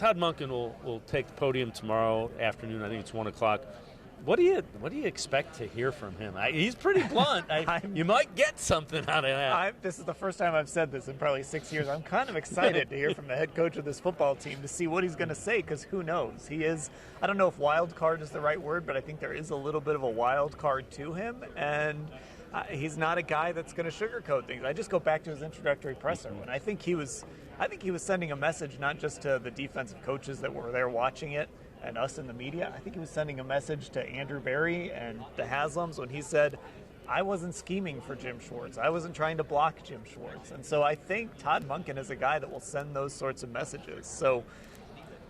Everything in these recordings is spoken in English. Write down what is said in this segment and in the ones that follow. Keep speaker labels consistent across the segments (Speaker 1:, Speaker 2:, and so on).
Speaker 1: Todd Monken will take the podium tomorrow afternoon. I think it's 1 o'clock. What do you expect to hear from him? He's pretty blunt. You might get something out of that.
Speaker 2: This is the first time I've said this in probably 6 years. I'm kind of excited to hear from the head coach of this football team to see what he's going to say, because who knows? He is, I don't know if wild card is the right word, but I think there is a little bit of a wild card to him, and he's not a guy that's going to sugarcoat things. I just go back to his introductory presser, and I think he was sending a message not just to the defensive coaches that were there watching it, and us in the media. I think he was sending a message to Andrew Berry and the Haslams when he said, I wasn't scheming for Jim Schwartz. I wasn't trying to block Jim Schwartz. And so I think Todd Monken is a guy that will send those sorts of messages. So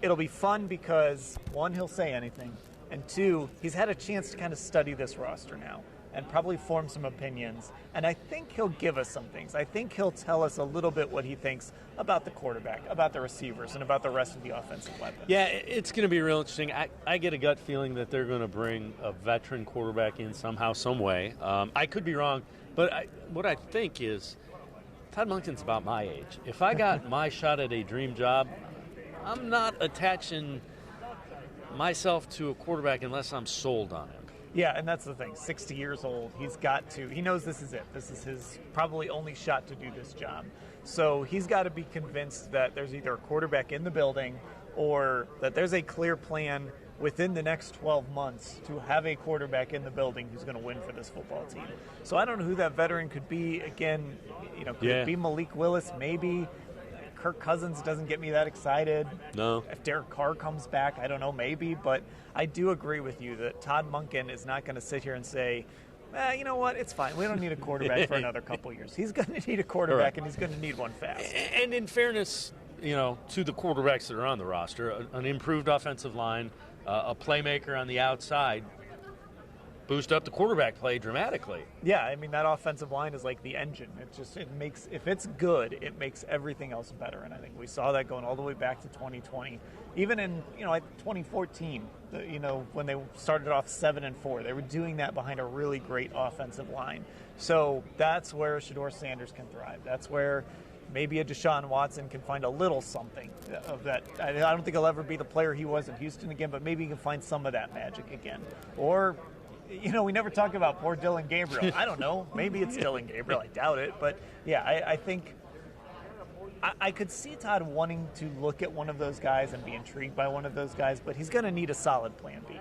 Speaker 2: it'll be fun because, one, he'll say anything, and two, he's had a chance to kind of study this roster now and probably form some opinions. And I think he'll give us some things. I think he'll tell us a little bit what he thinks about the quarterback, about the receivers, and about the rest of the offensive weapons.
Speaker 1: Yeah, it's going to be real interesting. I get a gut feeling that they're going to bring a veteran quarterback in somehow, some way. I could be wrong, but what I think is Todd Monken's about my age. If I got my shot at a dream job, I'm not attaching myself to a quarterback unless I'm sold on him.
Speaker 2: Yeah, and that's the thing. 60 years old, he knows this is it. This is his probably only shot to do this job. So he's got to be convinced that there's either a quarterback in the building or that there's a clear plan within the next 12 months to have a quarterback in the building who's going to win for this football team. So I don't know who that veteran could be. Again, could it be Malik Willis? Maybe. Kirk Cousins doesn't get me that excited.
Speaker 1: No.
Speaker 2: If Derek Carr comes back, I don't know, maybe. But I do agree with you that Todd Monken is not going to sit here and say, you know what, it's fine. We don't need a quarterback for another couple years. He's going to need a quarterback, and he's going to need one fast.
Speaker 1: And in fairness, to the quarterbacks that are on the roster, an improved offensive line, a playmaker on the outside, boost up the quarterback play dramatically.
Speaker 2: Yeah, I mean, that offensive line is like the engine. It makes, if it's good, it makes everything else better. And I think we saw that going all the way back to 2020. Even in, 2014, when they started off 7-4, they were doing that behind a really great offensive line. So that's where Shedeur Sanders can thrive. That's where maybe a Deshaun Watson can find a little something of that. I don't think he'll ever be the player he was in Houston again, but maybe he can find some of that magic again. Or, we never talk about poor Dylan Gabriel. I don't know. Maybe it's Dylan Gabriel. I doubt it. But, yeah, I think I could see Todd wanting to look at one of those guys and be intrigued by one of those guys, but he's going to need a solid plan B.